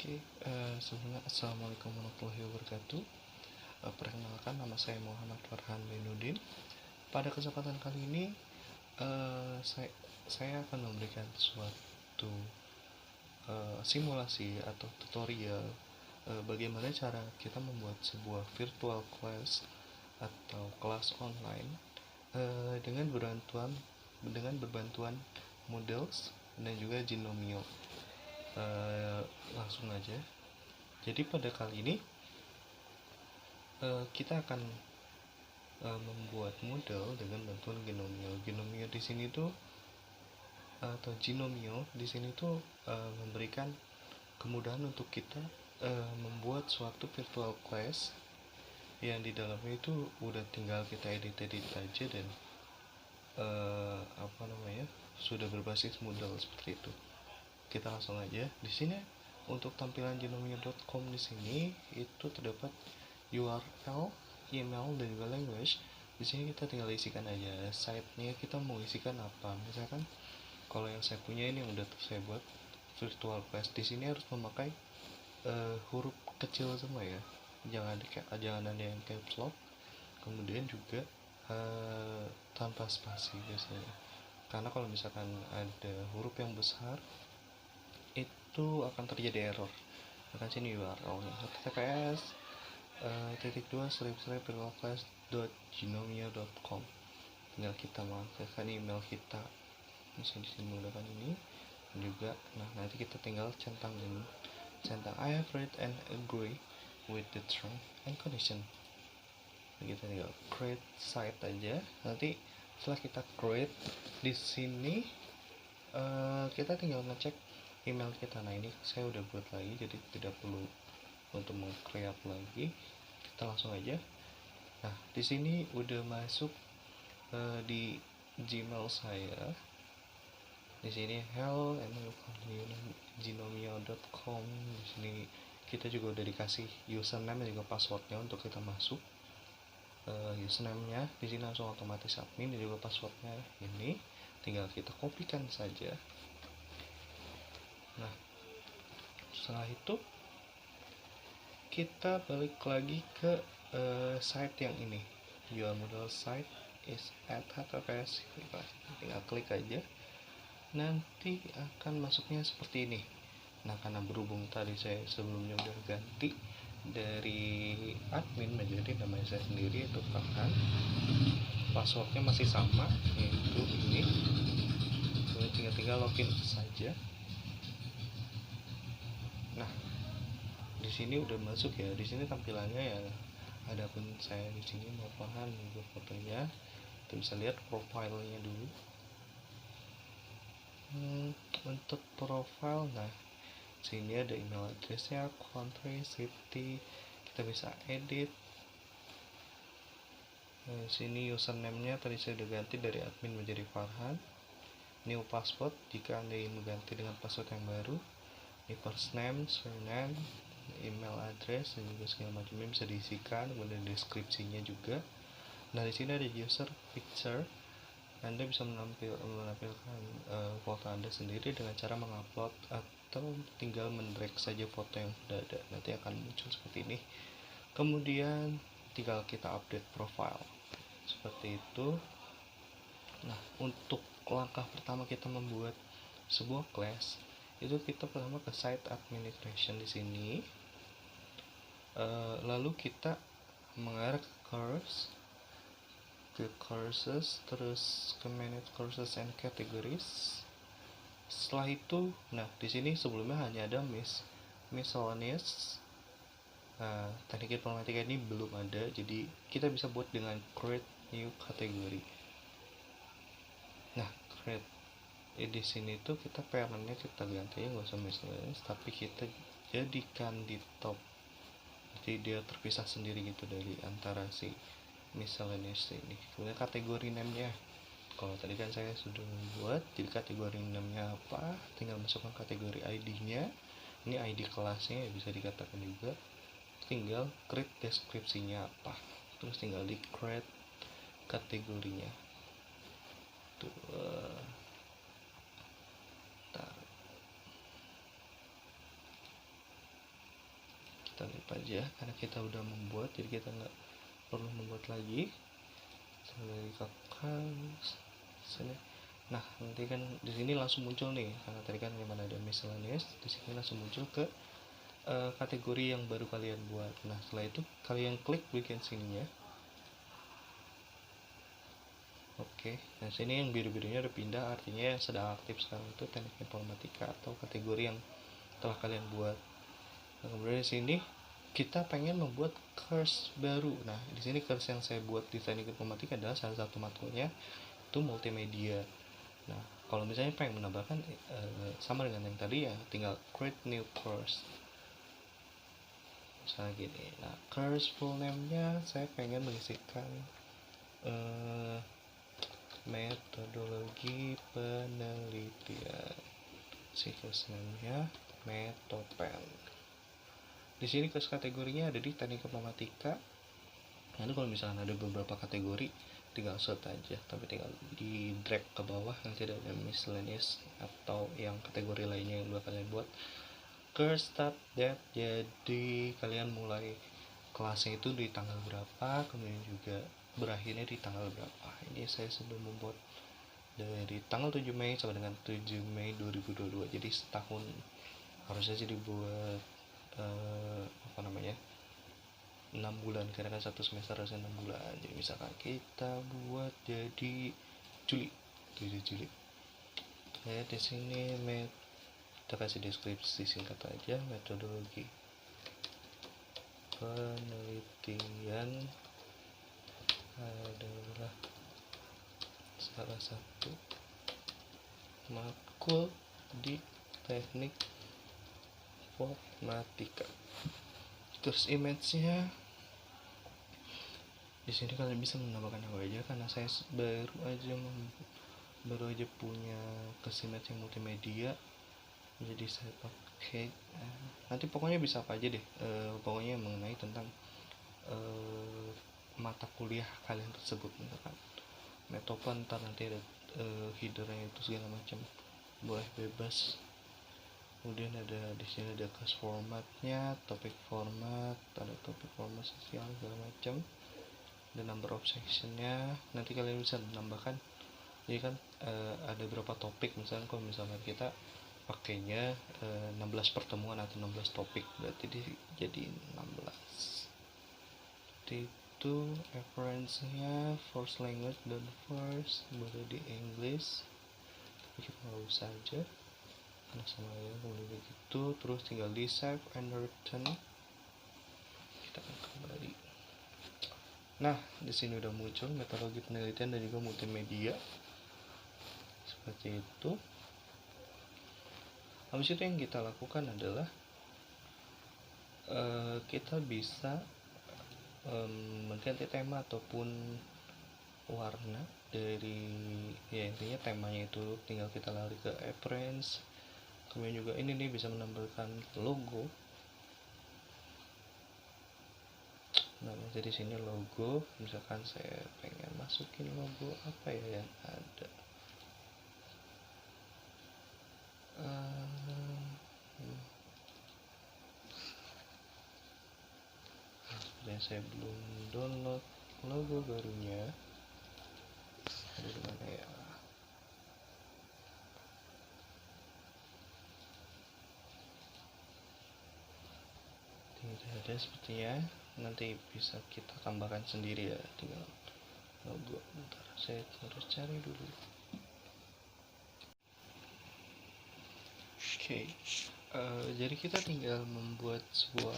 Oke, sebelumnya Assalamualaikum warahmatullahi wabarakatuh. Perkenalkan, nama saya Muhammad Farhan Bainuddin. Pada kesempatan kali ini, saya akan memberikan suatu simulasi atau tutorial bagaimana cara kita membuat sebuah virtual class atau kelas online dengan berbantuan Moodles dan juga Gnomio. Langsung aja. Jadi pada kali ini kita akan membuat model dengan bantuan Gnomio. Gnomio di sini tuh atau Gnomio di sini tuh memberikan kemudahan untuk kita membuat suatu virtual class yang di dalamnya itu udah tinggal kita edit aja dan sudah berbasis Moodle seperti itu. Kita langsung aja. Di sini untuk tampilan genomio.com di sini itu terdapat URL, email, dan juga language. Di sini kita tinggal isikan aja site-nya, kita mau isikan apa. Misalkan kalau yang saya punya ini yang udah saya buat virtual class, di sini harus memakai huruf kecil semua ya. Jangan ada yang caps lock. Kemudian juga tanpa spasi biasanya. Karena kalau misalkan ada huruf yang besar itu akan terjadi error. Akan sini URL-nya https //virtualclass.gnomio.com. Tinggal kita masukkan email kita, misalnya di sini menggunakan ini juga. Nah, nanti kita tinggal centang I have read and agree with the term and condition. Kita tinggal create site aja. Nanti setelah kita create di sini kita tinggal ngecek email kita. Nah, ini saya udah buat lagi, jadi tidak perlu untuk meng-create lagi. Kita langsung aja. Nah, di sini udah masuk di Gmail saya. Di sini hello@gnomio.com. Di sini kita juga udah dikasih username dan juga passwordnya untuk kita masuk. Username-nya di sini langsung otomatis admin dan juga passwordnya ini tinggal kita kopikan saja. Nah, setelah itu kita balik lagi ke site yang ini. Your model site is at https. Tinggal klik aja. Nanti akan masuknya seperti ini. Nah, karena berhubung tadi saya sebelumnya udah ganti dari admin menjadi nama saya sendiri, itu Farhan. Passwordnya masih sama, yaitu ini. Tinggal login saja. Nah, di sini udah masuk ya. Di sini tampilannya ya, adapun saya di sini mau Farhan juga fotonya. Kita bisa lihat profilnya dulu. Untuk profile, nah sini ada email addressnya, country, city, kita bisa edit. Sini username-nya tadi saya udah ganti dari admin menjadi Farhan. New password jika Anda ingin mengganti dengan password yang baru. Ini first name, surname, email address, dan juga segala macamnya bisa diisikan. Kemudian deskripsinya juga. Nah, di sini ada user picture. Anda bisa menampilkan foto Anda sendiri dengan cara mengupload atau tinggal mendrag saja foto yang sudah ada. Nanti akan muncul seperti ini. Kemudian tinggal kita update profile seperti itu. Nah, untuk langkah pertama kita membuat sebuah class itu kita pertama ke site administration di sini. Lalu kita mengarah ke courses, terus ke manage courses and categories. Setelah itu, nah di sini sebelumnya hanya ada miscellaneous. Teknik informatika ini belum ada, jadi kita bisa buat dengan create new category. Nah, create di sini tuh kita parentnya kita ganti, nggak usah miscellaneous, tapi kita jadikan di top, jadi dia terpisah sendiri gitu dari antara si miscellaneous ini. Kemudian kategori name-nya, kalau tadi kan saya sudah membuat, jadi kategori name-nya apa, tinggal masukkan kategori ID-nya. Ini ID kelasnya ya, bisa dikatakan juga. Tinggal create deskripsinya apa, terus tinggal di create kategorinya tuh. kita leave aja karena kita udah membuat, jadi kita nggak perlu membuat lagi. Dari kakak sini. Nah, nanti kan di sini langsung muncul nih, karena tadi kan memang ada miscellaneous, di sini langsung muncul ke kategori yang baru kalian buat. Nah, setelah itu kalian klik bagian sininya. Oke, nah sini yang biru-birunya udah pindah, artinya yang sedang aktif sekarang itu teknik informatika atau kategori yang telah kalian buat. Nah, kemudian di sini kita pengen membuat course baru. Nah, di sini course yang saya buat di teknik informatika adalah salah satu matkulnya itu multimedia. Nah, kalau misalnya pengen menambahkan sama dengan yang tadi ya, tinggal create new course. Misalnya gini. Nah, course full name-nya saya pengen mengisikan metodologi penelitian. Course name-nya Metopen. Di sini course kategorinya ada di teknik informatika. Nanti kalau misalnya ada beberapa kategori, tinggal search aja, tapi tinggal di drag ke bawah yang tidak ada miscellaneous atau yang kategori lainnya yang udah kalian buat. Course start date, jadi kalian mulai kelasnya itu di tanggal berapa, kemudian juga berakhirnya di tanggal berapa. Ini saya sudah membuat dari tanggal 7 Mei sampai dengan 7 Mei 2022, jadi setahun. Harusnya sih dibuat 6 bulan, karena kan satu semester harusnya 6 bulan. Jadi misalkan kita buat jadi Juli, 7 Juli. Ya, di sini kita kasih deskripsi singkat aja, metodologi penelitian adalah salah satu matkul di teknik informatika. Terus image-nya di sini kalian bisa menambahkan apa aja, karena saya baru aja punya image yang multimedia, jadi saya pakai nanti pokoknya bisa apa aja deh, pokoknya mengenai tentang mata kuliah kalian tersebut. Misalkan Metopen, ntar nanti ada headernya itu segala macam, boleh bebas. Kemudian ada di sini ada class formatnya, topik format, ada topik format sosial segala macam, dan number of sectionnya. Nanti kalian bisa menambahkan, jadi kan ada berapa topik, misalnya kalau misalnya kita pakainya 16 pertemuan atau 16 topik, berarti jadi 16. Itu referensinya first language dan first baru di English, tapi kita nggak usah aja karena sama ya mulai begitu. Terus tinggal di save and return, kita akan kembali. Nah, di sini udah muncul metodologi penelitian dan juga multimedia seperti itu. Habis itu yang kita lakukan adalah kita bisa mengganti tema ataupun warna dari, ya intinya temanya itu tinggal kita lari ke appearance. Kemudian juga ini nih bisa menambahkan logo. Nah, jadi sini logo, misalkan saya pengen masukin logo apa ya yang ada. Saya belum download logo barunya, ada di mana ya? Tidak ada sepertinya, nanti bisa kita tambahkan sendiri ya, tinggal logo. Bentar, saya harus cari dulu. Oke, jadi kita tinggal membuat sebuah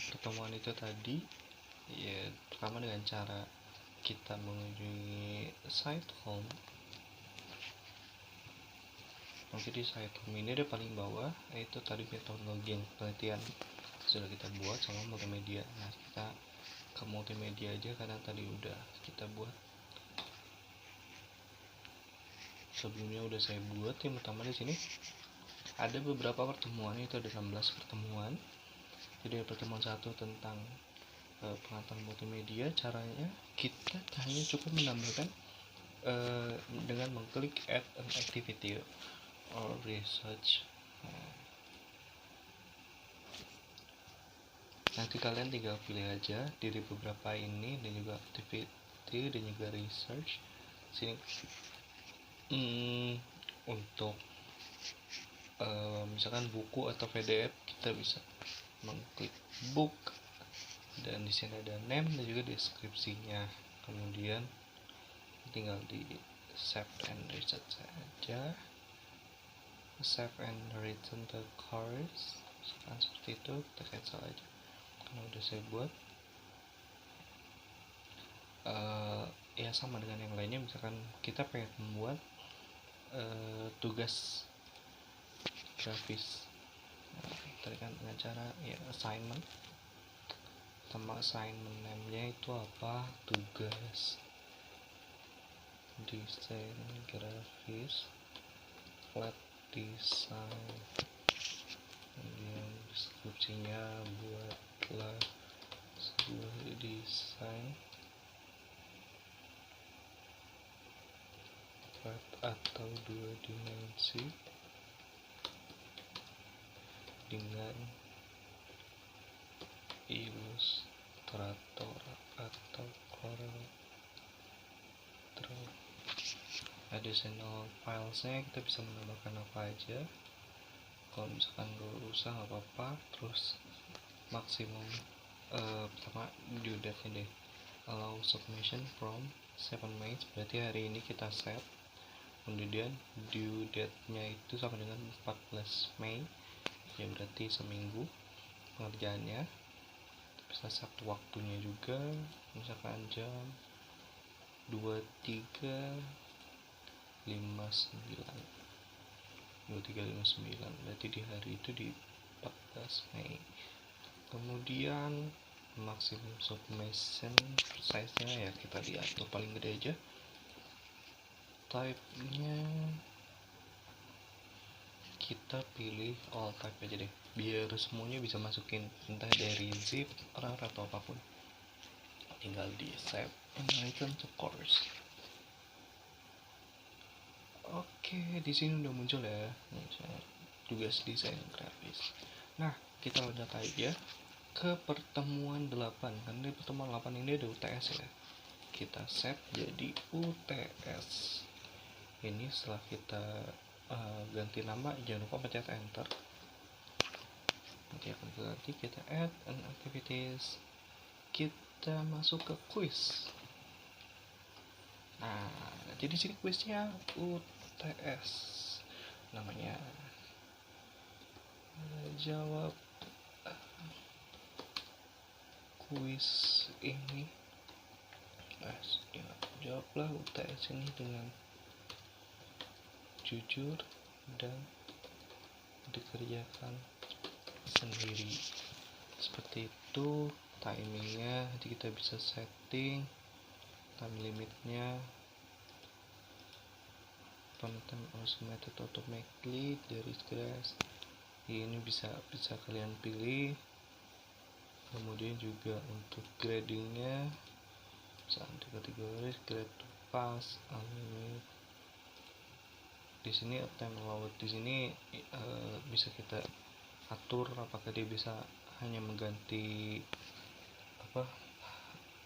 pertemuan itu tadi ya. Pertama dengan cara kita mengunjungi site home. Nanti di site home ini ada paling bawah, itu tadi metodologi yang penelitian sudah kita buat sama multimedia. Nah, kita ke multimedia aja karena tadi udah kita buat sebelumnya, udah saya buat. Yang pertama di sini ada beberapa pertemuan, itu ada 16 pertemuan. Jadi pertemuan 1 tentang pengetahuan multimedia. Caranya kita hanya cukup menambahkan dengan mengklik add an activity. or research. Nanti kalian tinggal pilih aja dari beberapa ini, dan juga activity dan juga research. Sini untuk misalkan buku atau PDF, kita bisa mengklik book, dan di sini ada name dan juga deskripsinya. Kemudian tinggal di save and reset saja, save and return the course, seperti itu. Kita cancel aja karena udah saya buat. Ya sama dengan yang lainnya, misalkan kita pengen membuat tugas grafis, terkait dengan cara ya assignment, sama assignment name-nya itu apa, tugas desain grafis, flat design, kemudian deskripsinya buatlah sebuah desain flat atau 2 dimensi dengan Illustrator atau Corel Draw. Additional filesnya kita bisa menambahkan apa aja. Kalau misalkan gak usah nggak apa-apa. Terus maksimum pertama due date-nya deh, allow submission from 7 May, berarti hari ini kita set. Kemudian due date-nya itu sama dengan 14 Mei, ya berarti seminggu pengerjaannya. Bisa set waktunya juga, misalkan jam 23.59, berarti di hari itu di 14 Mei. Kemudian maximum submission size-nya ya kita diatur paling gede aja. Type-nya kita pilih all type aja deh, biar semuanya bisa masukin, entah dari zip, RAR atau apapun. Tinggal di save and return to course. Oke, di sini udah muncul ya tugas desain grafis. Nah, kita lanjut aja ke pertemuan 8. Karena di pertemuan 8 ini ada UTS ya. Kita save jadi UTS. Ini setelah kita ganti nama, jangan lupa pencet enter. Nanti akan ganti, kita add an activities, kita masuk ke quiz. Nah, jadi sini quiznya UTS namanya, jawab quiz ini. Jawablah UTS ini dengan jujur dan dikerjakan sendiri. Seperti itu. Timingnya nanti kita bisa setting time limitnya, penonton automated automatically dari scratch. Ini bisa kalian pilih. Kemudian juga untuk gradingnya, misalnya kategori grade to pass, unlimited. Di sini time allowed, di sini bisa kita atur apakah dia bisa hanya mengganti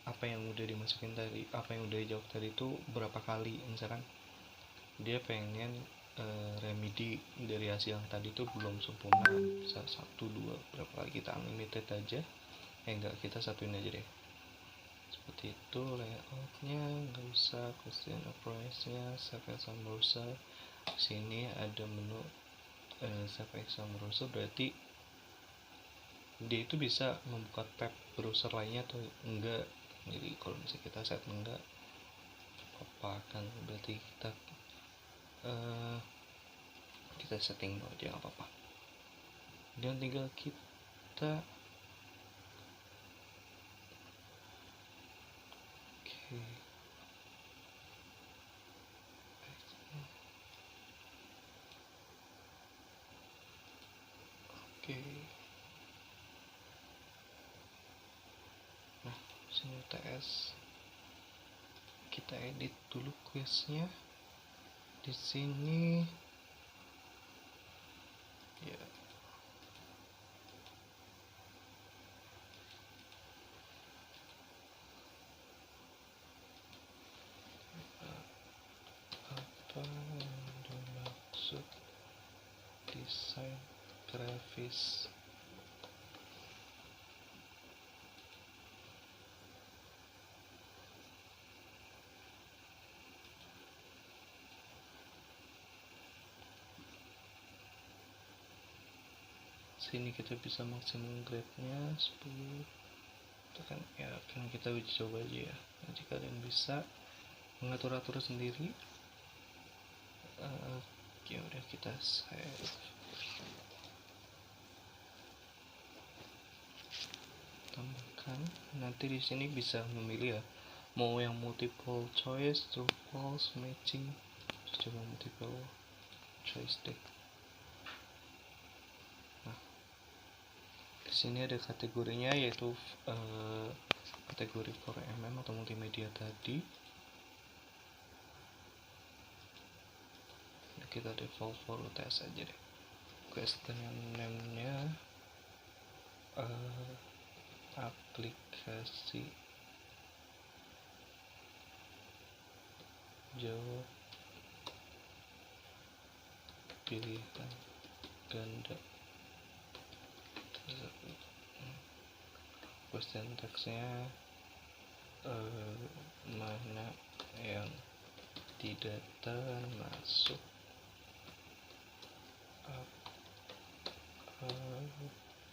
apa yang udah dimasukin tadi, apa yang udah dijawab tadi itu berapa kali. Misalkan dia pengen remedi dari hasil yang tadi itu belum sempurna, bisa 1, 2, berapa kali, kita unlimited aja. Enggak, kita satuin aja deh. Seperti itu. Layoutnya nggak usah, question approach-nya save exam browser. Sini ada menu save exam browser, berarti dia itu bisa membuka tab browser lainnya atau enggak. Jadi kalau misalnya kita set enggak apa kan, berarti kita setting aja nggak apa-apa. Dan tinggal kita Oke. Nah, sini UTS. Kita edit dulu quiznya. Di sini desain grafis. Sini kita bisa maksimum grade-nya 10. Tekan ya, kan kita uji coba aja ya. Nanti kalian bisa mengatur-atur sendiri. Ya udah, kita save. Tambahkan. Nanti di sini bisa memilih ya, mau yang multiple choice, true false, matching. Coba multiple choice deh. Nah, di sini ada kategorinya, yaitu kategori 4mm atau multimedia tadi. Kita default for UTS aja deh. Question name-nya aplikasi jawab pilihan ganda. Question text-nya mana yang tidak termasuk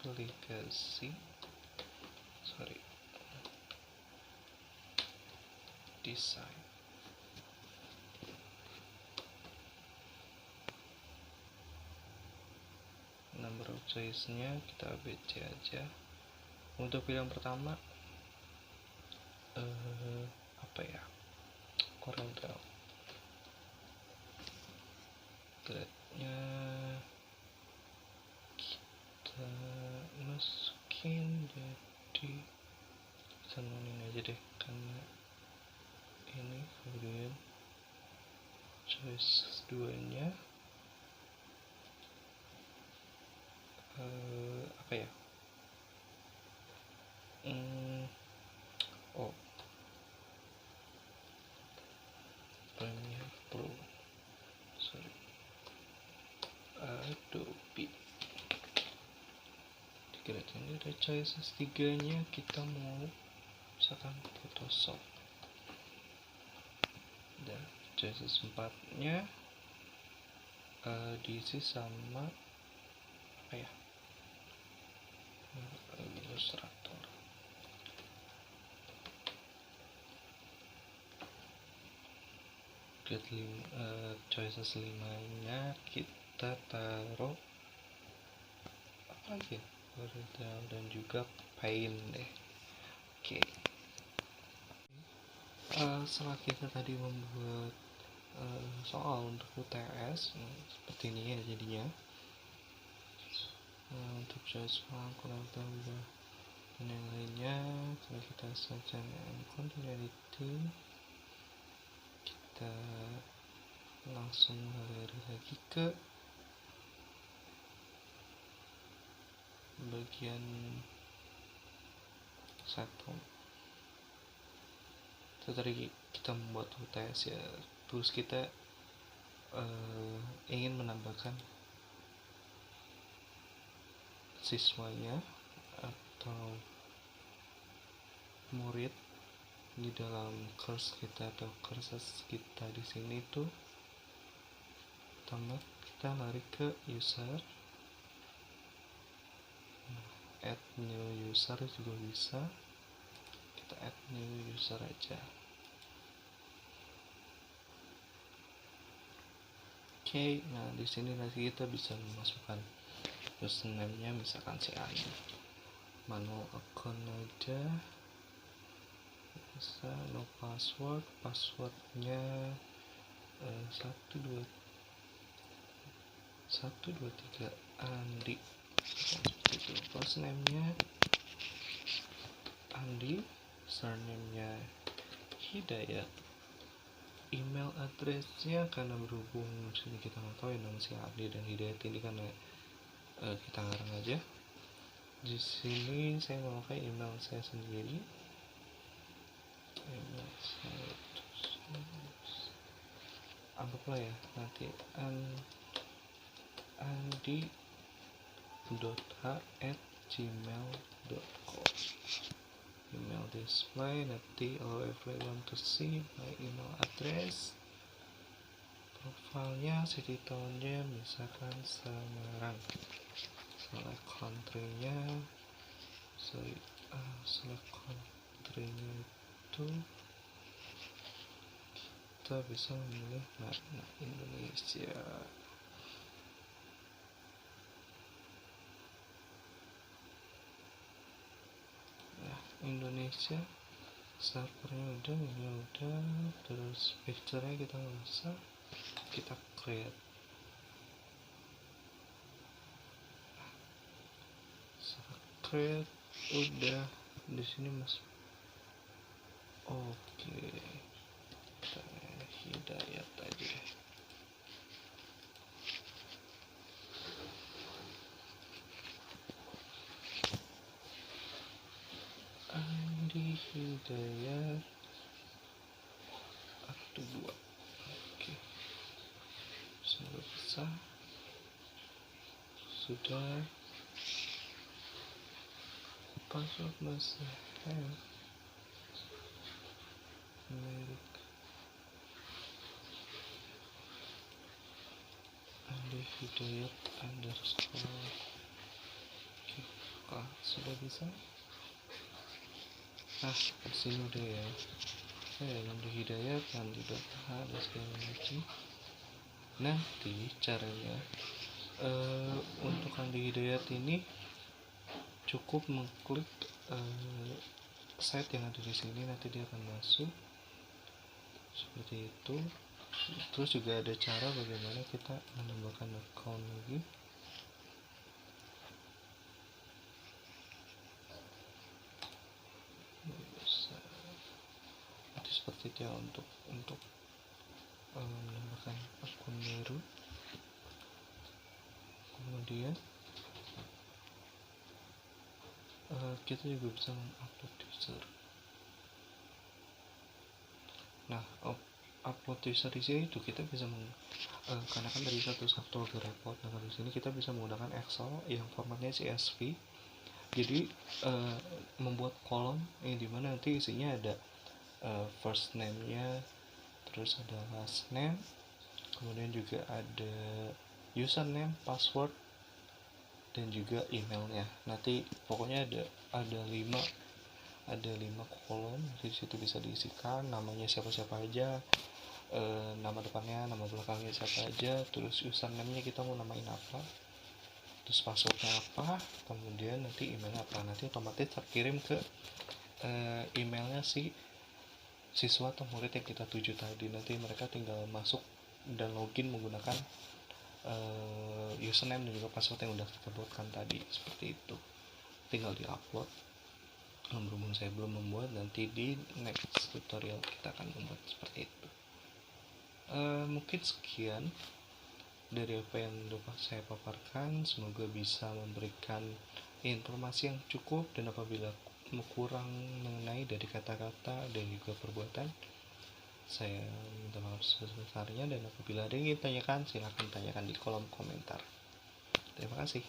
aplikasi desain. Number of choice-nya kita ABC aja. Untuk pilihan pertama apa ya, Corel Draw. Grade-nya kita masukin jadi samain aja deh, karena ini kemudian choice 2 nya apa ya, Premiere Pro, Adobe. Di grade ini ada choices 3 nya, kita mau misalkan Photoshop, dan choices 4 nya diisi sama apa ya, Illustrator. Grade choices 5 nya kita taruh apa lagi ya, Corel dan juga Paint deh. Oke. Setelah kita tadi membuat soal untuk UTS seperti ini ya jadinya. Untuk choice kurang tambah dan yang lainnya, kalau kita saja continuity, kita langsung lari lagi ke bagian settle. Tadi kita membuat UTS ya, terus kita ingin menambahkan siswanya atau murid di dalam course kita atau courses kita. Di sini tuh pertama kita lari ke user, add new user juga bisa, kita add new user aja. Oke, nah di sini nanti kita bisa memasukkan username-nya, misalkan si Ani. Manual account aja bisa, no password, passwordnya 123 Andi. Seperti itu. First name-nya Andi, surname-nya Hidayat. Email address-nya, karena berhubung sini kita nggak tahu ya nama si Andi dan Hidayat ini, karena kita ngarang aja. Di sini saya memakai email saya sendiri. Email saya anggaplah ya nanti andi.h@gmail.com. Email display, nanti allow everyone to see my email address. Profilnya city townnya misalkan Semarang. Select country-nya, select country-nya itu kita bisa memilih mana Indonesia. Indonesia servernya udah, ini udah, terus picture-nya kita nggak usah, kita create. Udah di sini mas. Oke, kita Hidayat aja. Andi Hidayat aktu 2. Oke, sudah bisa, sudah. Password masih merek Andi Hidayat underscore. Oke, sudah bisa. Di sini udah ya. Andi Hidayat, andi.h dan segala macam. Nanti caranya untuk Andi Hidayat ini cukup mengklik site yang ada di sini, nanti dia akan masuk seperti itu. Terus juga ada cara bagaimana kita menambahkan account lagi. Nanti seperti itu ya untuk menambahkan akun baru. Kemudian kita juga bisa mengupload user. Nah, upload user di sini itu kita bisa karena kan dari satu ke report. Nah, di sini kita bisa menggunakan Excel yang formatnya CSV. Jadi membuat kolom yang dimana nanti isinya ada first name-nya, terus ada last name, kemudian juga ada username, password, dan juga emailnya. Nanti pokoknya ada 5 kolom. Di situ bisa diisikan namanya siapa aja, nama depannya, nama belakangnya siapa aja, terus username-nya kita mau namain apa, terus passwordnya apa, kemudian nanti emailnya apa. Nanti otomatis terkirim ke emailnya si siswa atau murid yang kita tuju tadi. Nanti mereka tinggal masuk dan login menggunakan username dan juga password yang udah kita buatkan tadi. Seperti itu, tinggal di upload. Berhubung saya belum membuat, nanti di next tutorial kita akan membuat seperti itu. Mungkin sekian dari apa yang dapat saya paparkan. Semoga bisa memberikan informasi yang cukup, dan apabila kurang mengenai dari kata-kata dan juga perbuatan, saya minta maaf sebesar-besarnya. Dan apabila ada yang ingin tanyakan, silahkan tanyakan di kolom komentar. Terima kasih.